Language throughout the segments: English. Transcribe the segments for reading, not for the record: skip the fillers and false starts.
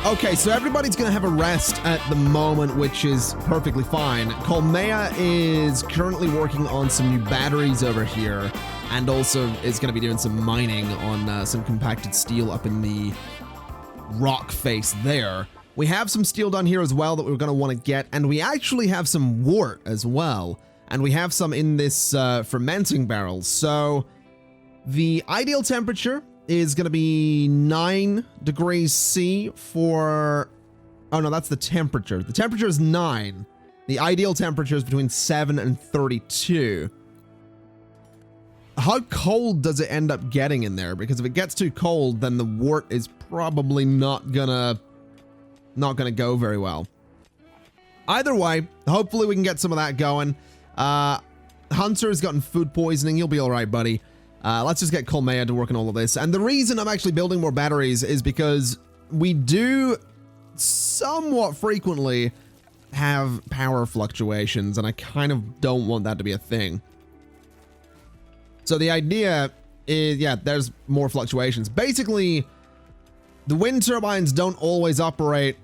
Okay, so everybody's going to have a rest at the moment, which is perfectly fine. Colmea is currently working on some new batteries over here, and also is going to be doing some mining on some compacted steel up in the rock face there. We have some steel done here as well that we're going to want to get, and we actually have some wort as well, and we have some in this fermenting barrel. So the ideal temperature is going to be 9 degrees C for... Oh, no, that's the temperature. The temperature is 9. The ideal temperature is between 7 and 32. How cold does it end up getting in there? Because if it gets too cold, then the wort is probably not gonna go very well. Either way, hopefully we can get some of that going. Hunter's gotten food poisoning. You'll be all right, buddy. Let's just get Colmea to work on all of this. And the reason I'm actually building more batteries is because we do somewhat frequently have power fluctuations, and I kind of don't want that to be a thing. So the idea is, yeah, there's more fluctuations. Basically, the wind turbines don't always operate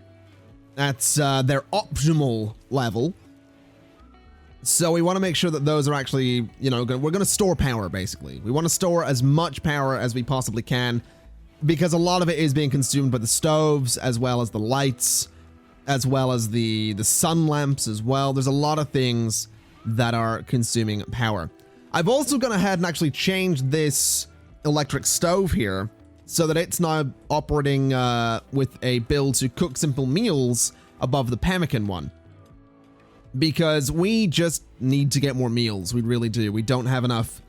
at their optimal level. So we want to make sure that those are actually, you know, we're going to store power, basically. We want to store as much power as we possibly can, because a lot of it is being consumed by the stoves, as well as the lights, as well as the sun lamps as well. There's a lot of things that are consuming power. I've also gone ahead and actually changed this electric stove here so that it's now operating with a build to cook simple meals above the pemmican one. Because we just need to get more meals. We really do. We don't have enough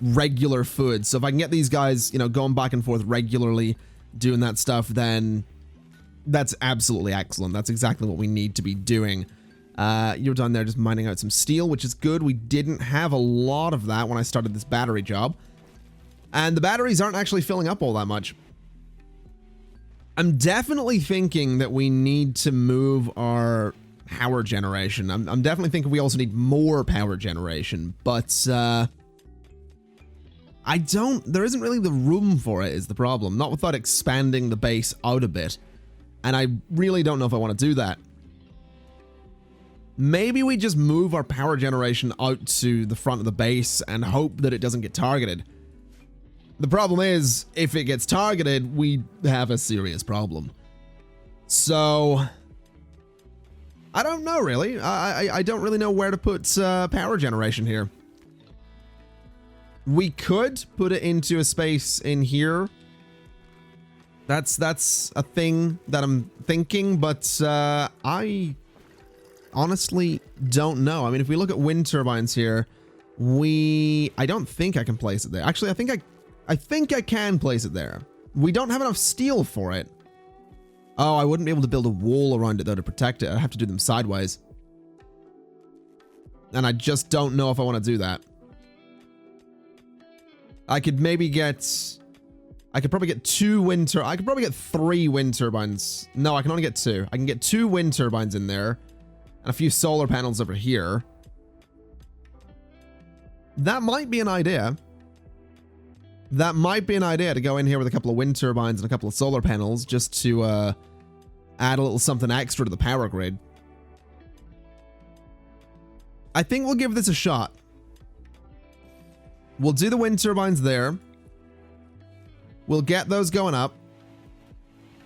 regular food. So if I can get these guys, you know, going back and forth regularly, doing that stuff, then that's absolutely excellent. That's exactly what we need to be doing. You're down there just mining out some steel, which is good. We didn't have a lot of that when I started this battery job. And the batteries aren't actually filling up all that much. I'm definitely thinking that we need to move our power generation. I'm definitely thinking we also need more power generation, but there isn't really the room for it is the problem, not without expanding the base out a bit, and I really don't know if I want to do that. Maybe we just move our power generation out to the front of the base and hope that it doesn't get targeted. The problem is, if it gets targeted, we have a serious problem. So I don't know, really. I don't really know where to put power generation here. We could put it into a space in here. That's a thing that I'm thinking, but I honestly don't know. I mean, if we look at wind turbines here, I don't think I can place it there. Actually, I think I can place it there. We don't have enough steel for it. Oh, I wouldn't be able to build a wall around it, though, to protect it. I'd have to do them sideways. And I just don't know if I want to do that. I could probably get 2 wind turbines. I could probably get 3 wind turbines. No, I can only get 2. I can get 2 wind turbines in there. And a few solar panels over here. That might be an idea. That might be an idea to go in here with a couple of wind turbines and a couple of solar panels just to add a little something extra to the power grid. I think we'll give this a shot. We'll do the wind turbines there. We'll get those going up.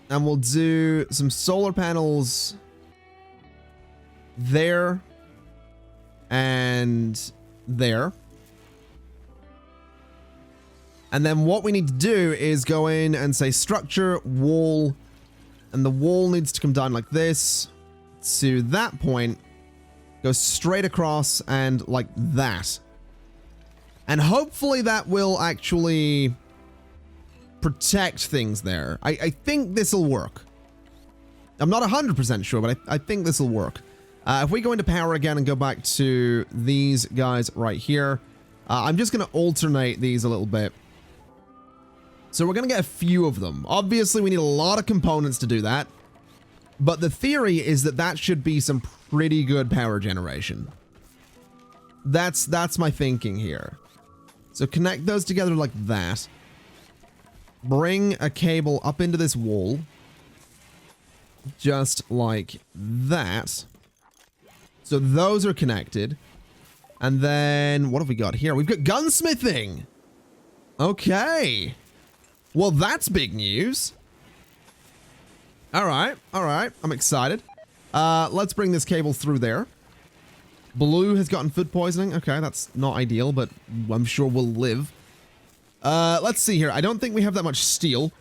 And we'll do some solar panels there and there. And then what we need to do is go in and say structure, wall, and the wall needs to come down like this to that point, go straight across and like that. And hopefully that will actually protect things there. I think this will work. I'm not 100% sure, but I think this will work. If we go into power again and go back to these guys right here, I'm just going to alternate these a little bit. So we're going to get a few of them. Obviously, we need a lot of components to do that. But the theory is that that should be some pretty good power generation. That's my thinking here. So connect those together like that. Bring a cable up into this wall. just like that. So those are connected. And then what have we got here? We've got gunsmithing. Okay. Well, that's big news. All right. I'm excited. Let's bring this cable through there. Blue has gotten food poisoning. Okay, that's not ideal, but I'm sure we'll live. Let's see here. I don't think we have that much steel.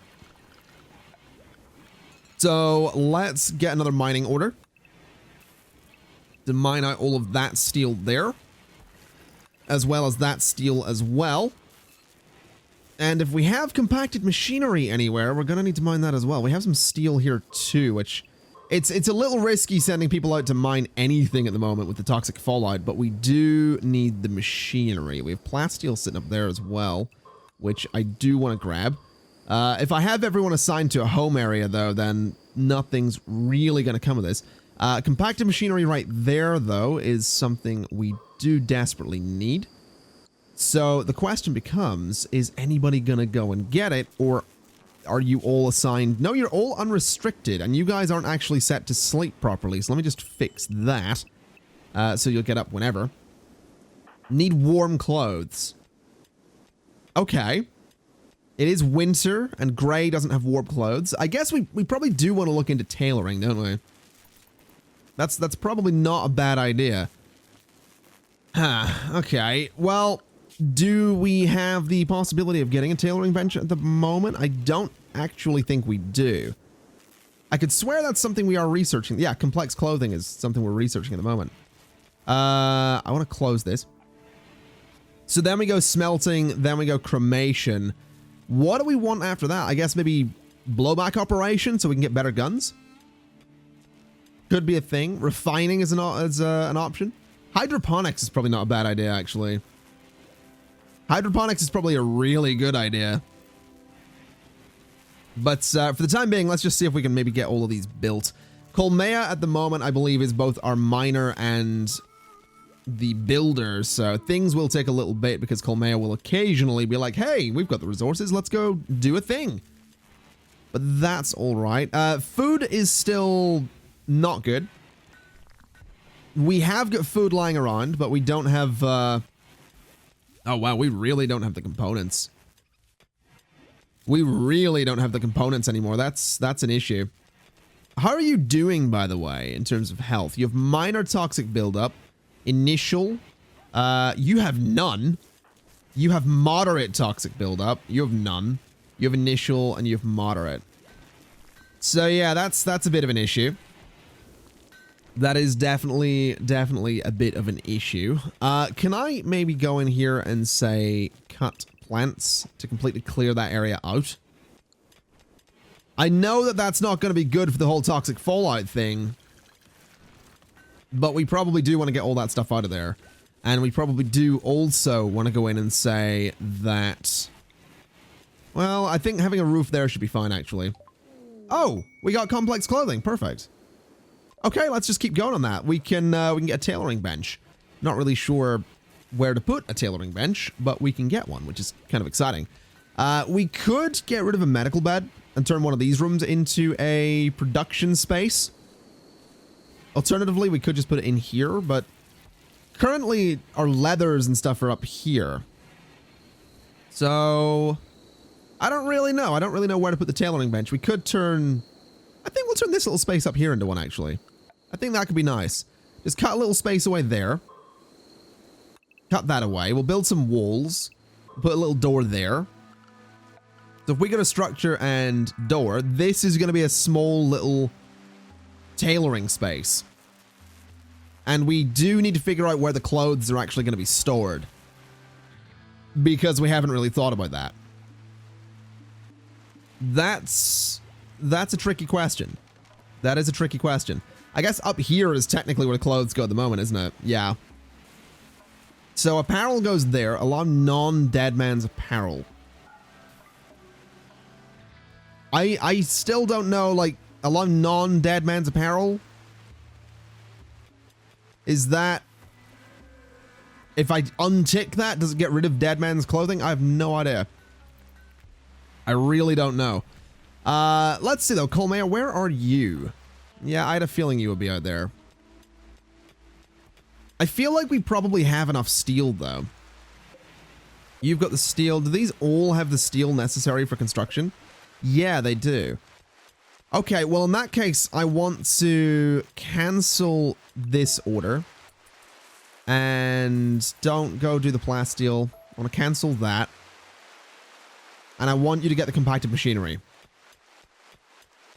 So let's get another mining order to mine out all of that steel there, as well as that steel as well. And if we have compacted machinery anywhere, we're going to need to mine that as well. We have some steel here too, which it's a little risky sending people out to mine anything at the moment with the toxic fallout, but we do need the machinery. We have plasteel sitting up there as well, which I do want to grab. If I have everyone assigned to a home area though, then nothing's really going to come of this. Compacted machinery right there though is something we do desperately need. So the question becomes, is anybody going to go and get it, or are you all assigned? No, you're all unrestricted, and you guys aren't actually set to sleep properly. So let me just fix that, so you'll get up whenever. Need warm clothes. Okay. It is winter, and Gray doesn't have warm clothes. I guess we probably do want to look into tailoring, don't we? That's probably not a bad idea. Okay, well, do we have the possibility of getting a tailoring bench at the moment? I don't actually think we do. I could swear that's something we are researching. Yeah, complex clothing is something we're researching at the moment. I want to close this. So then we go smelting, then we go cremation. What do we want after that? I guess maybe blowback operation so we can get better guns? Could be a thing. Refining is an option. Hydroponics is probably not a bad idea, actually. Hydroponics is probably a really good idea. But for the time being, let's just see if we can maybe get all of these built. Colmea at the moment, I believe, is both our miner and the builder. So things will take a little bit because Colmea will occasionally be like, hey, we've got the resources. Let's go do a thing. But that's all right. Food is still not good. We have got food lying around, but we don't have... Oh, wow, we really don't have the components. We really don't have the components anymore. That's an issue. How are you doing, by the way, in terms of health? You have minor toxic buildup, initial. You have none. You have moderate toxic buildup. You have none. You have initial, and you have moderate. So, yeah, that's a bit of an issue. That is definitely a bit of an issue. Can I maybe go in here and say cut plants to completely clear that area out? I know that that's not going to be good for the whole toxic fallout thing, but we probably do want to get all that stuff out of there. And we probably do also want to go in and say that... Well, I think having a roof there should be fine, actually. Oh, we got complex clothing. Perfect. Okay, let's just keep going on that. We can get a tailoring bench. Not really sure where to put a tailoring bench, but we can get one, which is kind of exciting. We could get rid of a medical bed and turn one of these rooms into a production space. Alternatively, we could just put it in here, but currently our leathers and stuff are up here. So I don't really know. I don't really know where to put the tailoring bench. We could turn... I think we'll turn this little space up here into one, actually. I think that could be nice. Just cut a little space away there. Cut that away. We'll build some walls. Put a little door there. So if we go to structure and door, this is going to be a small little tailoring space. And we do need to figure out where the clothes are actually going to be stored, because we haven't really thought about that. That's a tricky question. That is a tricky question. I guess up here is technically where the clothes go at the moment, isn't it? Yeah. So apparel goes there. Allow non-dead man's apparel. I still don't know, like, allow non-dead man's apparel? Is that... If I untick that, does it get rid of dead man's clothing? I have no idea. I really don't know. Let's see though, Colmea, where are you? Yeah, I had a feeling you would be out there. I feel like we probably have enough steel, though. You've got the steel. Do these all have the steel necessary for construction? Yeah, they do. Okay, well, in that case, I want to cancel this order. And don't go do the plasteel. I want to cancel that. And I want you to get the compacted machinery.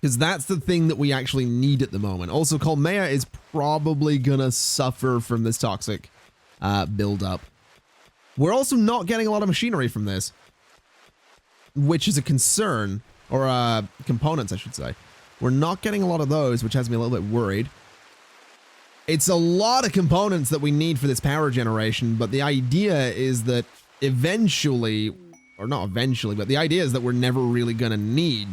Because that's the thing that we actually need at the moment. Also, Colmea is probably going to suffer from this toxic buildup. We're also not getting a lot of machinery from this. Which is a concern. Or components, I should say. We're not getting a lot of those, which has me a little bit worried. It's a lot of components that we need for this power generation, but the idea is that eventually, or not eventually, but the idea is that we're never really going to need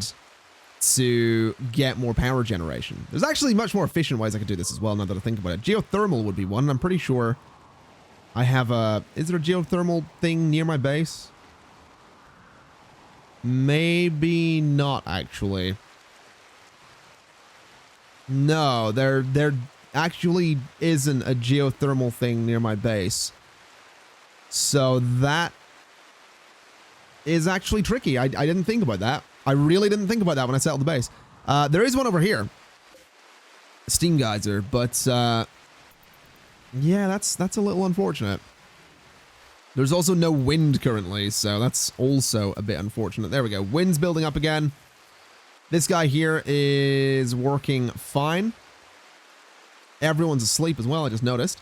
to get more power generation. There's actually much more efficient ways I could do this as well, now that I think about it. Geothermal would be one. I'm pretty sure I have a... Is there a geothermal thing near my base? Maybe not, actually. No, there actually isn't a geothermal thing near my base. So that is actually tricky. I didn't think about that. I really didn't think about that when I settled the base. There is one over here. Steam geyser, but yeah, that's a little unfortunate. There's also no wind currently, so that's also a bit unfortunate. There we go. Wind's building up again. This guy here is working fine. Everyone's asleep as well, I just noticed.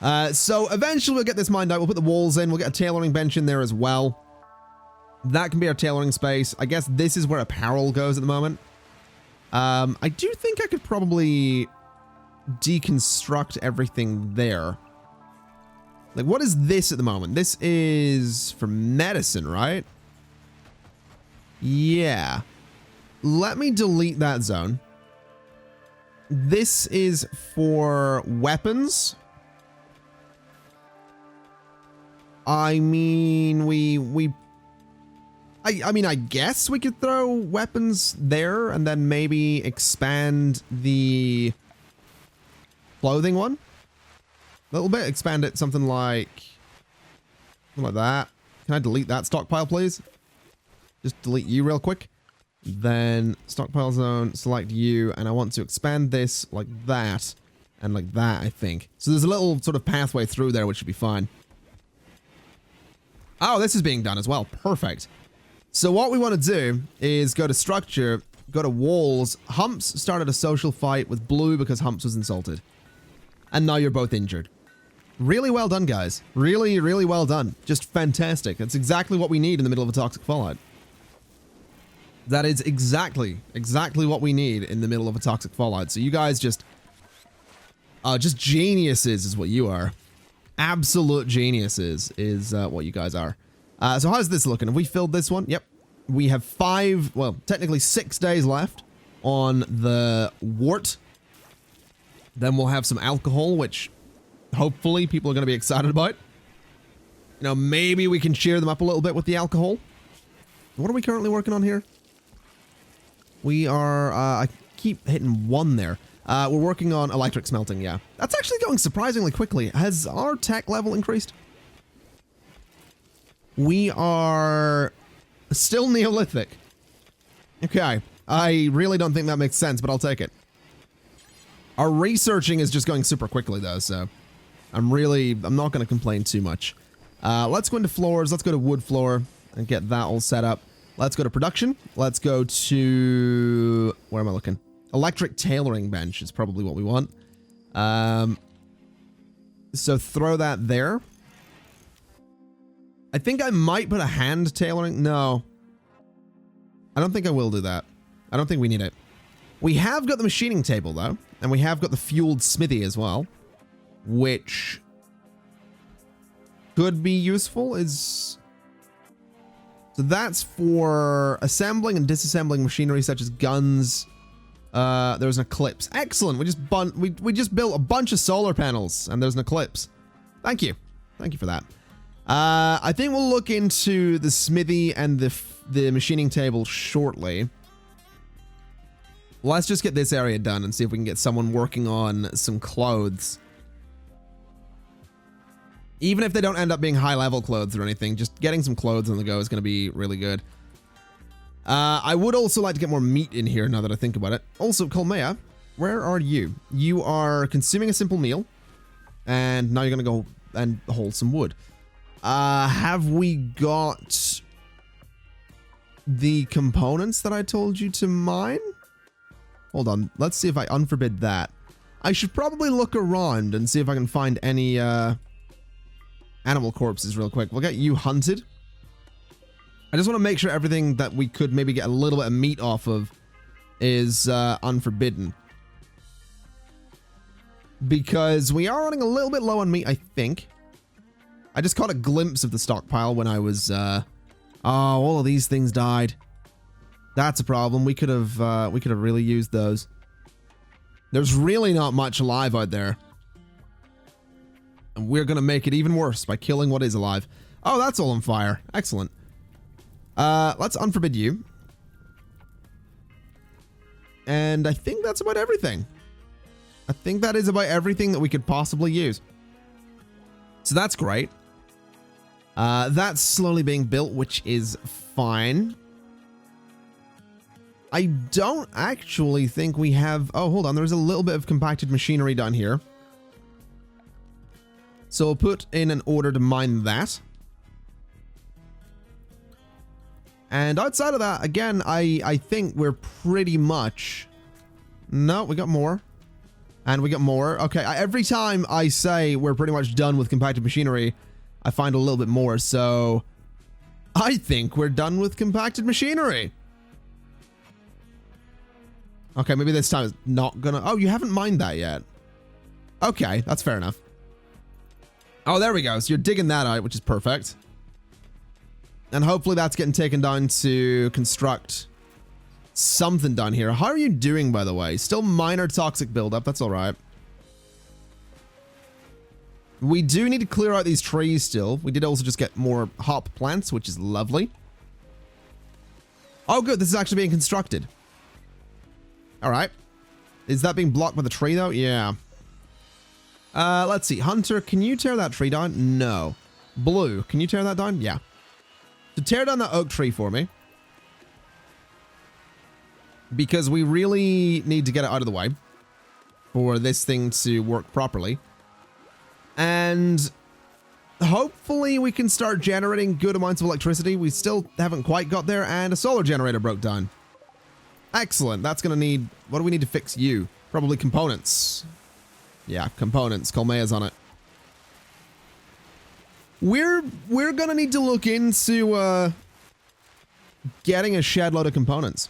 So eventually we'll get this mined out. We'll put the walls in. We'll get a tailoring bench in there as well. That can be our tailoring space. I guess this is where apparel goes at the moment. I do think I could probably deconstruct everything there. Like, what is this at the moment? This is for medicine, right? Yeah. Let me delete that zone. This is for weapons. I mean, I mean, I guess we could throw weapons there and then maybe expand the clothing one a little bit. Expand it something like that. Can I delete that stockpile, please? Just delete you real quick. Then stockpile zone, select you, and I want to expand this like that and like that, I think. So there's a little sort of pathway through there, which should be fine. Oh, this is being done as well. Perfect. So what we want to do is go to structure, go to walls. Humps started a social fight with Blue because Humps was insulted. And now you're both injured. Really well done, guys. Really, really well done. Just fantastic. That's exactly what we need in the middle of a toxic fallout. That is exactly what we need in the middle of a toxic fallout. So you guys just geniuses is what you are. Absolute geniuses is what you guys are. So how's this looking? Have we filled this one? Yep. We have 5, well, technically 6 days left on the wart. Then we'll have some alcohol, which hopefully people are going to be excited about. You know, maybe we can cheer them up a little bit with the alcohol. What are we currently working on here? We are, I keep hitting 1 there. We're working on electric smelting, yeah. That's actually going surprisingly quickly. Has our tech level increased? We are still Neolithic. Okay. I really don't think that makes sense, but I'll take it. Our researching is just going super quickly, though, so I'm not going to complain too much. Let's go into floors. Let's go to wood floor and get that all set up. Let's go to production. Let's go to... Where am I looking? Electric tailoring bench is probably what we want. So throw that there. I think I might put a hand tailoring. No. I don't think I will do that. I don't think we need it. We have got the machining table, though. And we have got the fueled smithy as well. Which could be useful. So that's for assembling and disassembling machinery such as guns. There's an eclipse. Excellent. We just built a bunch of solar panels and there's an eclipse. Thank you. Thank you for that. I think we'll look into the smithy and the machining table shortly. let's just get this area done and see if we can get someone working on some clothes. Even if they don't end up being high-level clothes or anything, just getting some clothes on the go is going to be really good. I would also like to get more meat in here now that I think about it. Also, Colmea, where are you? You are consuming a simple meal, and now you're going to go and haul some wood. Have we got the components that I told you to mine? Hold on, let's see if I unforbid that. I should probably look around and see if I can find any animal corpses real quick. We'll get you hunted. I just want to make sure everything that we could maybe get a little bit of meat off of is unforbidden. Because we are running a little bit low on meat, I think. I just caught a glimpse of the stockpile when I was, oh, all of these things died. That's a problem. We could have really used those. There's really not much alive out there. And we're gonna make it even worse by killing what is alive. Oh, that's all on fire. Excellent. Let's unforbid you. And I think that's about everything. I think that is about everything that we could possibly use. So that's great. That's slowly being built, which is fine. I don't actually think we have... Oh, hold on. There's a little bit of compacted machinery down here. So we'll put in an order to mine that. And outside of that, again, I think we're pretty much... No, we got more. And we got more. Okay, every time I say we're pretty much done with compacted machinery, I find a little bit more. So I think we're done with compacted machinery. Okay, maybe this time it's not gonna... Oh, you haven't mined that yet. Okay, that's fair enough. Oh, there we go. So you're digging that out, which is perfect. And hopefully that's getting taken down to construct something down here. How are you doing, by the way? Still minor toxic buildup. That's all right. We do need to clear out these trees still. We did also just get more hop plants, which is lovely. Oh, good. This is actually being constructed. All right. Is that being blocked by the tree, though? Yeah. Let's see. Hunter, can you tear that tree down? No. Blue, can you tear that down? Yeah. So tear down that oak tree for me. Because we really need to get it out of the way for this thing to work properly. And hopefully we can start generating good amounts of electricity. We still haven't quite got there, and a solar generator broke down. Excellent. That's going to need... What do we need to fix you? Probably components. Yeah, components. Colmea's on it. We're going to need to look into getting a shed load of components.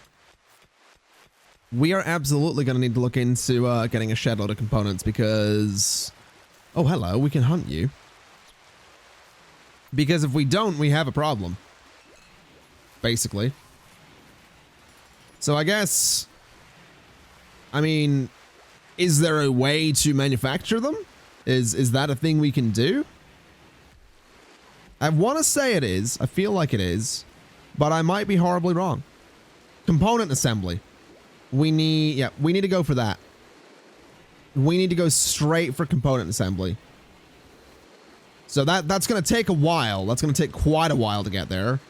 We are absolutely going to need to look into getting a shed load of components because... Oh, hello. We can hunt you. Because if we don't, we have a problem. Basically. So I guess... I mean... Is there a way to manufacture them? Is that a thing we can do? I want to say it is. I feel like it is. But I might be horribly wrong. Component assembly. We need to go for that. We need to go straight for component assembly. So that's going to take a while. That's going to take quite a while to get there.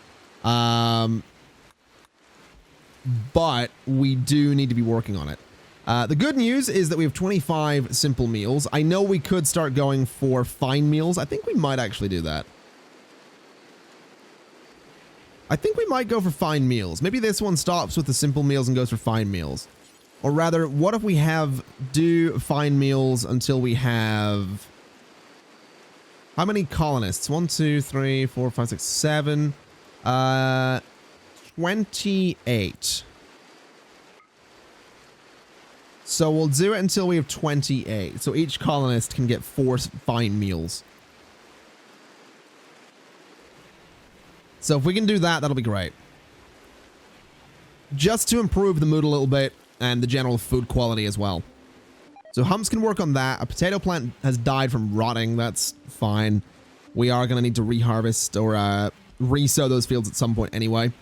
But we do need to be working on it. The good news is that we have 25 simple meals. I know we could start going for fine meals. I think we might actually do that. I think we might go for fine meals. Maybe this one stops with the simple meals and goes for fine meals. Or rather, what if we do fine meals until we have... How many colonists? 1, 2, 3, 4, 5, 6, 7. 28. So we'll do it until we have 28. So each colonist can get 4 fine meals. So if we can do that, that'll be great. Just to improve the mood a little bit and the general food quality as well. So Humps can work on that. A potato plant has died from rotting. That's fine. We are going to need to reharvest or re-sow those fields at some point anyway.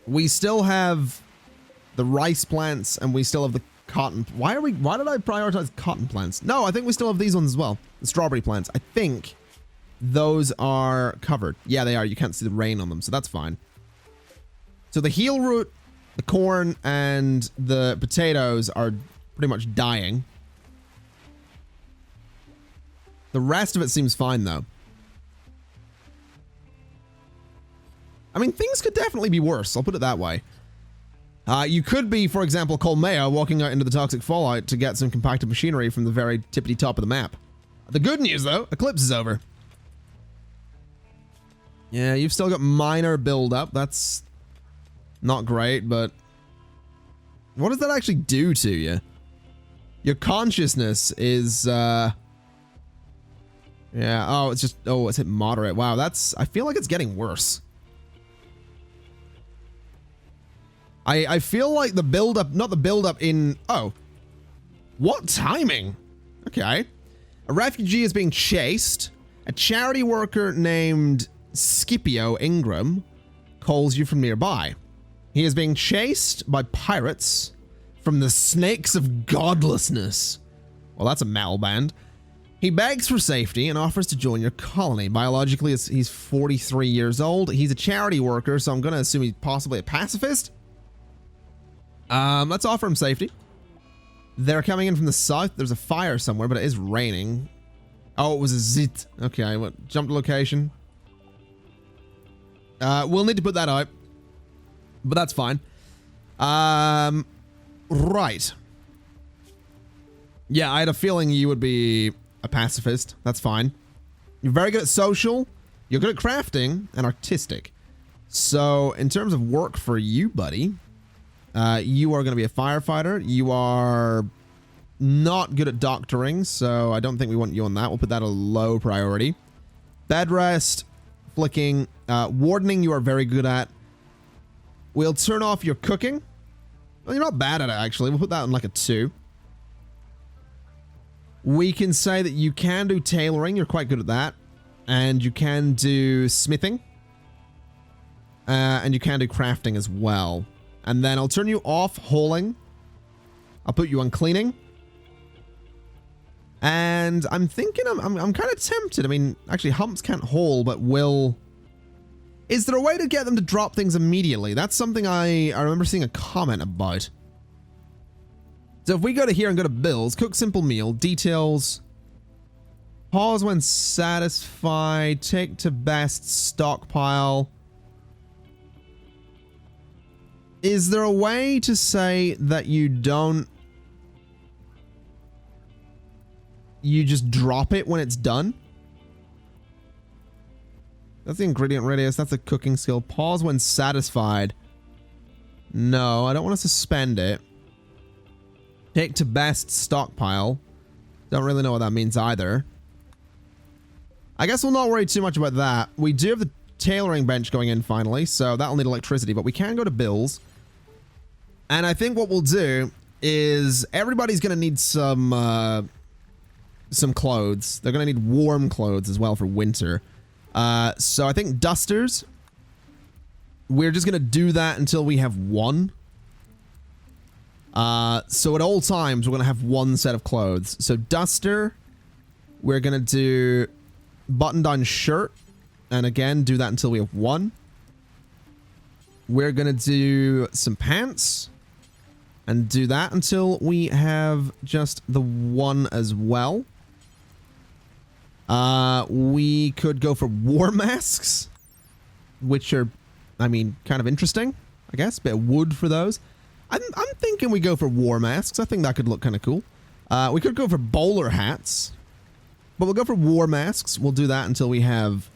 We still have the rice plants, and we still have the cotton. Why did I prioritize cotton plants? No, I think we still have these ones as well. The strawberry plants. I think those are covered. Yeah, they are. You can't see the rain on them, so that's fine. So the heel root, the corn, and the potatoes are pretty much dying. The rest of it seems fine, though. I mean, things could definitely be worse. I'll put it that way. You could be, for example, Colmea walking out into the toxic fallout to get some compacted machinery from the very tippity top of the map. The good news, though, Eclipse is over. Yeah, you've still got minor build-up. That's not great, but what does that actually do to you? Your consciousness is, yeah, oh, it's just, oh, it's hit moderate. Wow, that's, I feel like it's getting worse. I feel like the build-up, not the build-up in, oh, what timing? Okay. A refugee is being chased. A charity worker named Scipio Ingram calls you from nearby. He is being chased by pirates from the Snakes of Godlessness. Well, that's a metal band. He begs for safety and offers to join your colony. Biologically, he's 43 years old. He's a charity worker, so I'm going to assume he's possibly a pacifist. Let's offer him safety. They're coming in from the south. There's a fire somewhere, but it is raining. Oh, it was a zit. Okay, what? Jump to location. We'll need to put that out, but that's fine. Right. Yeah, I had a feeling you would be a pacifist. That's fine. You're very good at social. You're good at crafting and artistic. So, in terms of work for you, buddy, you are going to be a firefighter. You are not good at doctoring, so I don't think we want you on that. We'll put that a low priority. Bed rest, flicking, wardening you are very good at. We'll turn off your cooking. Well, you're not bad at it, actually. We'll put that on like a 2. We can say that you can do tailoring. You're quite good at that. And you can do smithing. And you can do crafting as well. And then I'll turn you off hauling. I'll put you on cleaning. And I'm thinking, I'm kind of tempted. I mean, actually, humps can't haul, but will... Is there a way to get them to drop things immediately? That's something I remember seeing a comment about. So if we go to here and go to bills, cook simple meal, details, pause when satisfied, take to best, stockpile. Is there a way to say that you don't... You just drop it when it's done? That's the ingredient radius. That's a cooking skill. Pause when satisfied. No, I don't want to suspend it. Take to best stockpile. Don't really know what that means either. I guess we'll not worry too much about that. We do have the tailoring bench going in finally, so that'll need electricity, but we can go to bills. And I think what we'll do is everybody's going to need some clothes. They're going to need warm clothes as well for winter. So I think dusters, we're just going to do that until we have 1. So at all times, we're going to have 1 set of clothes. So duster, we're going to do button-down shirt. And again, do that until we have 1. We're going to do some pants. And do that until we have just the 1 as well. We could go for war masks, which are, I mean, kind of interesting, I guess. Bit of wood for those. I'm thinking we go for war masks. I think that could look kind of cool. We could go for bowler hats, but we'll go for war masks. We'll do that until we have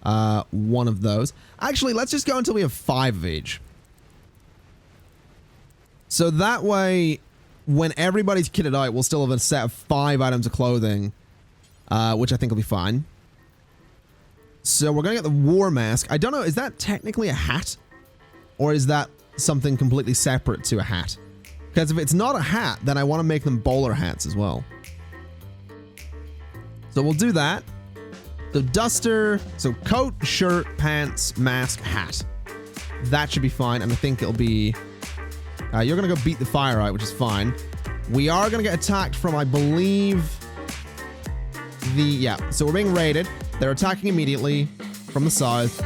1 of those. Actually, let's just go until we have 5 of each. So that way, when everybody's kitted out, we'll still have a set of 5 items of clothing, which I think will be fine. So we're going to get the war mask. I don't know, is that technically a hat? Or is that something completely separate to a hat? Because if it's not a hat, then I want to make them bowler hats as well. So we'll do that. So duster, so coat, shirt, pants, mask, hat. That should be fine, and I think it'll be You're going to go beat the fire out, which is fine. We are going to get attacked from, I believe, yeah. So we're being raided. They're attacking immediately from the south.